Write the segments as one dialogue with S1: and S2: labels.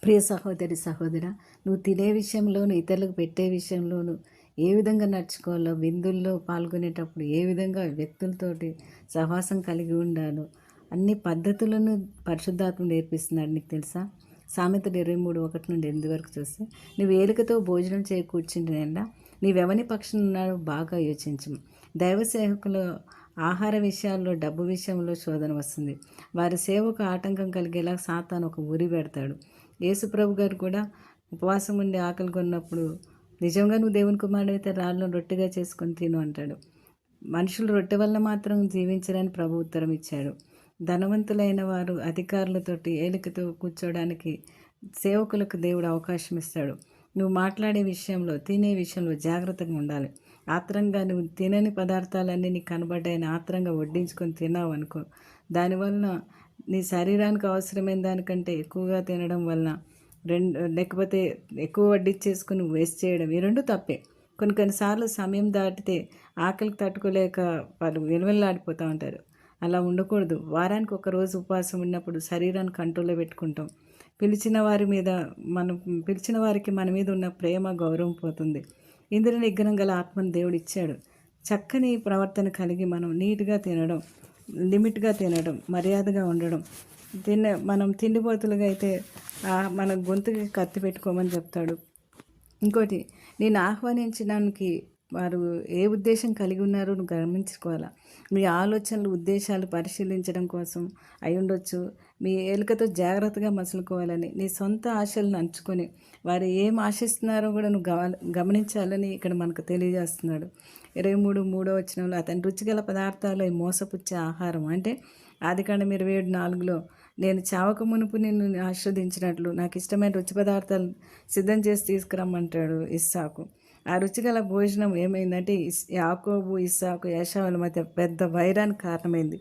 S1: ప్రియ సహోదరి సహోదరా, నువ్వు తినే విషయంలోను, ఇతరులకు పెట్టే విషయంలోను ఏ విధంగా నడుచుకోవాలో, విందుల్లో పాల్గొనేటప్పుడు ఏ విధంగా వ్యక్తులతోటి సహవాసం కలిగి ఉండాలో అన్ని పద్ధతులను పరిశుద్ధాత్మ నేర్పిస్తున్నాడు. నీకు తెలుసా? సామెతలు 23:1-8 వరకు చూస్తే, నువ్వు ఏలికతో భోజనం చేయ కూర్చుంటేనన్నా నీవెవని పక్షం ఉన్నాడో బాగా యోచించము. దైవ సేవకుల ఆహార విషయాల్లో, డబ్బు విషయంలో శోధన వస్తుంది. వారి సేవకు ఆటంకం కలిగేలా సాతాను ఒక ఉరి పెడతాడు. యేసుప్రభు గారు కూడా ఉపవాసం ఉండి ఆకలి కొన్నప్పుడు, నిజంగా నువ్వు దేవుని కుమారుడైతే రాళ్ళను రొట్టెగా చేసుకొని తిను అంటాడు. మనుషులు రొట్టె వల్ల మాత్రం జీవించరని ప్రభు ఉత్తరం ఇచ్చాడు. ధనవంతులైన వారు అధికారులతోటి ఏలికతో కూర్చోడానికి సేవకులకు దేవుడు అవకాశం ఇస్తాడు. నువ్వు మాట్లాడే విషయంలో, తినే విషయంలో జాగ్రత్తగా ఉండాలి. ఆత్రంగా నువ్వు తినని పదార్థాలన్నీ నీకు కనబడ్డాయని ఆత్రంగా వడ్డించుకొని తిన్నావు అనుకో, దానివల్ల నీ శరీరానికి అవసరమైన దానికంటే ఎక్కువగా తినడం వలన లేకపోతే ఎక్కువ వడ్డించేసుకుని వేస్ట్ చేయడం, ఈ రెండు తప్పే. కొన్నిసార్లు సమయం దాటితే ఆకలికి తట్టుకోలేక వాళ్ళు విలువెల్లాడిపోతూ ఉంటారు. అలా ఉండకూడదు. వారానికి ఒక రోజు ఉపవాసం ఉన్నప్పుడు శరీరాన్ని కంట్రోల్లో పెట్టుకుంటాం. పిలిచిన వారికి మన మీద ఉన్న ప్రేమ, గౌరవం పోతుంది. ఇంద్రియ నిగ్రహం గల ఆత్మను దేవుడు ఇచ్చాడు. చక్కని ప్రవర్తన కలిగి మనం నీట్గా తినడం, లిమిట్గా తినడం, మర్యాదగా ఉండడం. మనం తిండిపోతులుగా అయితే మన గొంతుకి కత్తి పెట్టుకోమని చెప్తాడు. ఇంకోటి, నేను ఆహ్వానించడానికి వారు ఏ ఉద్దేశం కలిగి ఉన్నారో నువ్వు గమనించుకోవాలా. మీ ఆలోచనలు, ఉద్దేశాలు పరిశీలించడం కోసం అయి ఉండొచ్చు. మీ ఏలికతో జాగ్రత్తగా మసులుకోవాలని, నీ సొంత ఆశలను అంచుకొని వారు ఏం ఆశిస్తున్నారో కూడా నువ్వు గమనించాలని ఇక్కడ మనకు తెలియజేస్తున్నాడు. 23:3 అతని రుచిగల పదార్థాలు మోసపుచ్చే ఆహారం అంటే ఆదికాండం 27:4 నేను చావక మునుపు నిన్ను ఆస్వాదించినట్లు నాకు ఇష్టమైన రుచి పదార్థాలు సిద్ధం చేసి తీసుకురమ్మంటాడు ఇస్సాకు. ఆ రుచిగల భోజనం ఏమైందంటే యాకోబు, ఇస్సాకు, ఏశావుల మధ్య పెద్ద వైరానికి కారణమైంది.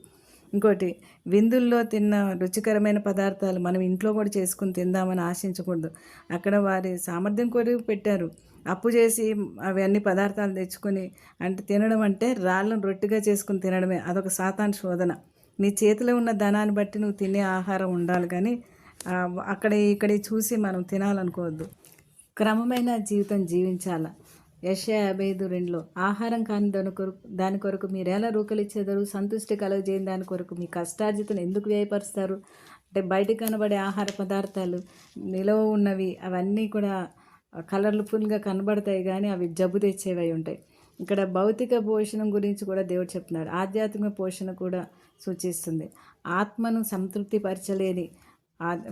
S1: ఇంకోటి, విందుల్లో తిన్న రుచికరమైన పదార్థాలు మనం ఇంట్లో కూడా చేసుకుని తిందామని ఆశించకూడదు. అక్కడ వారి సామర్థ్యం కొరకు పెట్టారు. అప్పు చేసి అవన్నీ పదార్థాలు తెచ్చుకొని తినడం అంటే రాళ్ళను రొట్టెగా చేసుకుని తినడమే. అదొక సాతాను శోధన. నీ చేతిలో ఉన్న ధనాన్ని బట్టి నువ్వు తినే ఆహారం ఉండాలి, కానీ ఇక్కడ చూసి మనం తినాలనుకోవద్దు. క్రమమైన జీవితం జీవించాల. యెషయా 55:2 ఆహారం కాని దాని కొరకు మీరు ఎలా రూకలిచ్చేదారు? సంతృష్టి కలుగజేయని దాని కొరకు మీ కష్టార్జితను ఎందుకు వ్యయపరుస్తారు? అంటే బయటకు కనబడే ఆహార పదార్థాలు, నిలవ ఉన్నవి, అవన్నీ కూడా కలర్ఫుల్గా కనబడతాయి, కానీ అవి జబ్బు తెచ్చేవి ఉంటాయి. ఇక్కడ భౌతిక పోషణం గురించి కూడా దేవుడు చెప్తున్నాడు. ఆధ్యాత్మిక పోషణ కూడా సూచిస్తుంది. ఆత్మను సంతృప్తి పరచలేని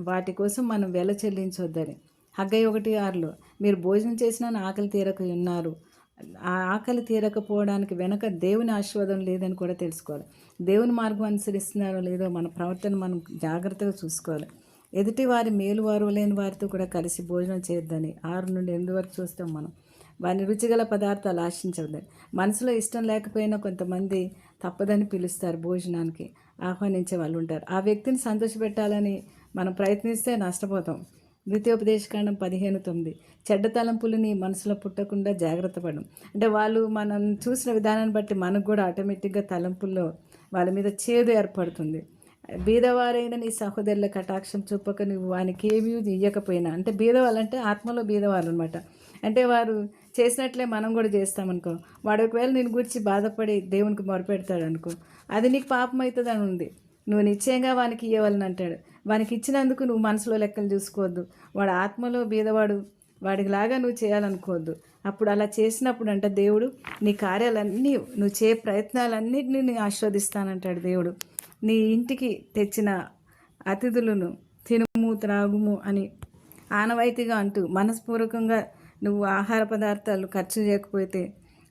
S1: వాటి కోసం మనం వెల చెల్లించొద్దని. హగ్గై 1:6 మీరు భోజనం చేసినా ఆకలి తీరక ఉన్నారు. ఆ ఆకలి తీరకపోవడానికి వెనక దేవుని ఆశీర్వాదం లేదని కూడా తెలుసుకోవాలి. దేవుని మార్గం అనుసరిస్తున్నారో లేదో మన ప్రవర్తన మనం జాగ్రత్తగా చూసుకోవాలి. ఎదుటి వారి మేలు వారు లేని వారితో కూడా కలిసి భోజనం చేయొద్దని 6-8 వరకు చూస్తాం మనం. వారిని రుచిగల పదార్థాలు ఆశించవద్దని. మనసులో ఇష్టం లేకపోయినా కొంతమంది తప్పదని పిలుస్తారు, భోజనానికి ఆహ్వానించే వాళ్ళు ఉంటారు. ఆ వ్యక్తిని సంతోషపెట్టాలని మనం ప్రయత్నిస్తే నష్టపోతాం. ద్వితీయోపదేశకాండం 15:9 చెడ్డ తలంపులు నీ మనసులో పుట్టకుండా జాగ్రత్త పడడం. అంటే వాళ్ళు మనం చూసిన విధానాన్ని బట్టి మనకు కూడా ఆటోమేటిక్గా తలంపుల్లో వాళ్ళ మీద చేదు ఏర్పడుతుంది. బీదవారైన నీ సహోదరుల కటాక్షం చూపక నువ్వు వానికి ఏమీ ఇయ్యకపోయినా, అంటే బీదవాళ్ళంటే ఆత్మలో బీదవాళ్ళు అనమాట. అంటే వారు చేసినట్లే మనం కూడా చేస్తామనుకో, వాడు ఒకవేళ నేను గురించి బాధపడి దేవునికి మొరపెడతాడు అనుకో, అది నీకు పాపం అవుతుందని ఉంది. నువ్వు నిశ్చయంగా వానికి ఇవ్వాలని అంటాడు. వానికి ఇచ్చినందుకు నువ్వు మనసులో లెక్కలు చూసుకోవద్దు. వాడు ఆత్మలో బీదవాడు, వాడికిలాగా నువ్వు చేయాలనుకోవద్దు. అప్పుడు అలా చేసినప్పుడు దేవుడు నీ కార్యాలన్నీ, నువ్వు చే ప్రయత్నాలన్నింటినీ నేను ఆశీర్వదిస్తానంటాడు దేవుడు. నీ ఇంటికి తెచ్చిన అతిథులను తినుము, త్రాగుము అని ఆనవాయితీగా అంటూ మనస్పూర్వకంగా నువ్వు ఆహార పదార్థాలు ఖర్చు చేయకపోతే,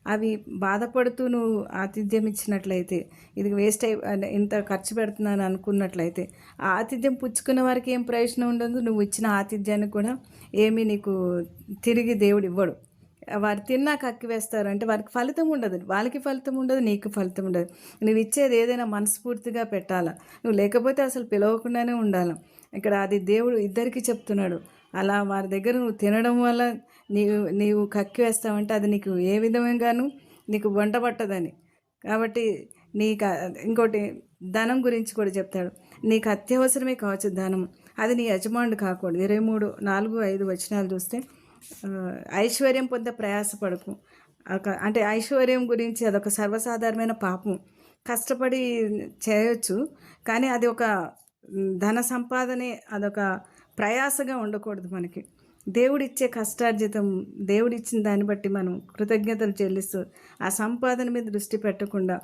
S1: అవి బాధపడుతూ నువ్వు ఆతిథ్యం ఇచ్చినట్లయితే, ఇది వేస్ట్ ఇంత ఖర్చు పెడుతున్నాను అనుకున్నట్లయితే, ఆ ఆతిథ్యం పుచ్చుకున్న వారికి ఏం ప్రయోజనం ఉండదు. నువ్వు ఇచ్చిన ఆతిథ్యానికి కూడా ఏమీ నీకు తిరిగి దేవుడు ఇవ్వడు. వారు తిన్నా కక్కి వేస్తారు, అంటే వారికి ఫలితం ఉండదు. వాళ్ళకి ఫలితం ఉండదు, నీకు ఫలితం ఉండదు. నువ్వు ఇచ్చేది ఏదైనా మనస్ఫూర్తిగా పెట్టాలా. నువ్వు లేకపోతే అసలు పిలవకుండానే ఉండాలి. ఇక్కడ అది దేవుడు ఇద్దరికి చెప్తున్నాడు. అలా వారి దగ్గర నువ్వు తినడం వల్ల నీవు కక్కి వేస్తావంటే అది నీకు ఏ విధంగానూ నీకు వంట పట్టదని. కాబట్టి ఇంకోటి ధనం గురించి కూడా చెప్తాడు. నీకు అత్యవసరమే కావచ్చు ధనం, అది నీ యజమానుడు కాకూడదు. 23:4-5 చూస్తే ఐశ్వర్యం పొందే ప్రయాసపడకు. అంటే ఐశ్వర్యం గురించి అదొక సర్వసాధారణమైన పాపం. కష్టపడి చేయొచ్చు, కానీ అది ఒక ధన సంపాదనే, అదొక ప్రయాసగా ఉండకూడదు మనకి. దేవుడిచ్చే కష్టార్జితం, దేవుడిచ్చిన దాన్ని బట్టి మనం కృతజ్ఞతలు చెల్లిస్తూ ఆ సంపాదన మీద దృష్టి పెట్టకుండా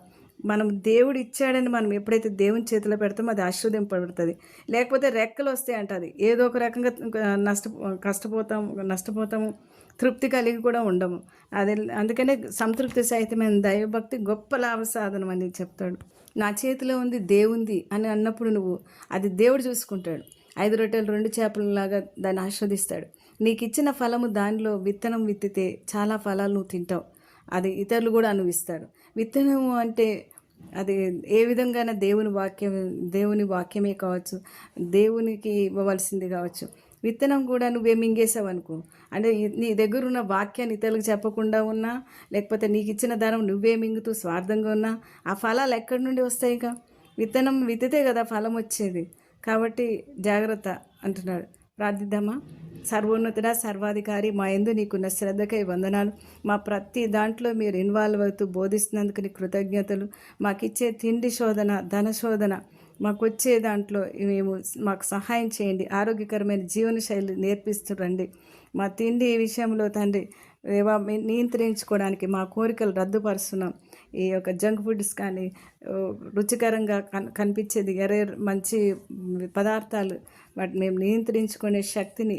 S1: మనం దేవుడు ఇచ్చాడని మనం ఎప్పుడైతే దేవుని చేతిలో పెడతామో అది ఆశీర్వదింపబడుతుంది. లేకపోతే రెక్కలు వస్తాయి అంటది, ఏదో ఒక రకంగా నష్టపోతాము, తృప్తి కలిగి కూడా ఉండము. అది అందుకనే సంతృప్తి సహితమైన దైవభక్తి గొప్ప లాభ సాధనం అని చెప్తాడు. నా చేతిలో ఉంది దేవుంది అని అన్నప్పుడు నువ్వు అది దేవుడు చూసుకుంటాడు. 5 రొట్టెలు 2 చేపలలాగా దాన్ని ఆస్వాదిస్తాడు. నీకు ఇచ్చిన ఫలము, దానిలో విత్తనం విత్తితే చాలా ఫలాలు నువ్వు తింటావు. అది ఇతరులు కూడా అనుభవిస్తారు. విత్తనము అంటే అది ఏ విధంగానే దేవుని వాక్యమే కావచ్చు, దేవునికి ఇవ్వవలసింది కావచ్చు. విత్తనం కూడా నువ్వే మింగేసావు అనుకో, అంటే నీ దగ్గర ఉన్న వాక్యాన్ని ఇతరులకు చెప్పకుండా ఉన్నా, లేకపోతే నీకు ఇచ్చిన ధనం నువ్వే మింగుతూ స్వార్థంగా ఉన్నా, ఆ ఫలాలు ఎక్కడి నుండి వస్తాయిగా? విత్తనం విత్తితే కదా ఫలం వచ్చేది. కాబట్టి జాగ్రత్త అంటున్నాడు. ప్రార్థిద్దామా? సర్వోన్నతుడా, సర్వాధికారి, మా యందు నీకున్న శ్రద్ధకై వందనాలు. మా ప్రతి దాంట్లో మీరు ఇన్వాల్వ్ అవుతూ బోధిస్తున్నందుకు నీ కృతజ్ఞతలు. మాకిచ్చే తిండి శోధన, ధన శోధన, మాకు వచ్చే దాంట్లో మాకు సహాయం చేయండి. ఆరోగ్యకరమైన జీవనశైలి నేర్పిస్తురండి. మా తిండి విషయంలో తండ్రి నియంత్రించుకోవడానికి మా కోరికలు రద్దుపరుస్తున్నాం. ఈ యొక్క జంక్ ఫుడ్స్ కానీ, రుచికరంగా కనిపించేది మంచి పదార్థాలు, వాటిని మేము నియంత్రించుకునే శక్తిని,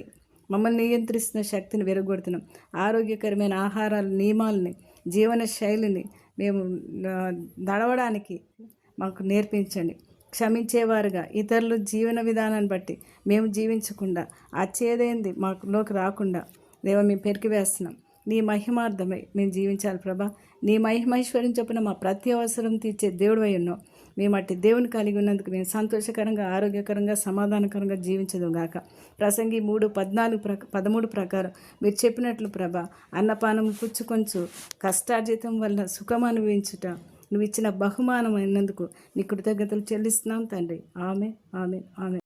S1: మమ్మల్ని నియంత్రిస్తున్న శక్తిని విరగొడుతున్నాం. ఆరోగ్యకరమైన ఆహారాలు, నియమాలని, జీవన శైలిని మేము నడవడానికి మాకు నేర్పించండి. క్షమించేవారుగా, ఇతరుల జీవన విధానాన్ని బట్టి మేము జీవించకుండా, ఆ చేదైంది మాలోకి రాకుండా దేవ మేము పెరికి వేస్తున్నాం. నీ మహిమార్థమై మేము జీవించాలి ప్రభా. నీ మహిమైశ్వర్యం చొప్పున మా ప్రతి అవసరం తీర్చే దేవుడు అయి ఉన్నావు. మేము అట్టి దేవుని కలిగి ఉన్నందుకు మేము సంతోషకరంగా, ఆరోగ్యకరంగా, సమాధానకరంగా జీవించదు గాక. ప్రసంగి 3:13 ప్రకారం మీరు చెప్పినట్లు ప్రభా, అన్నపానం పుచ్చుకొంచు కష్టార్జితం వల్ల సుఖం అనుభవించుట నువ్వు ఇచ్చిన బహుమానం అయినందుకు నీ కృతజ్ఞతలు చెల్లిస్తున్నాం తండ్రి. Amen, amen, amen.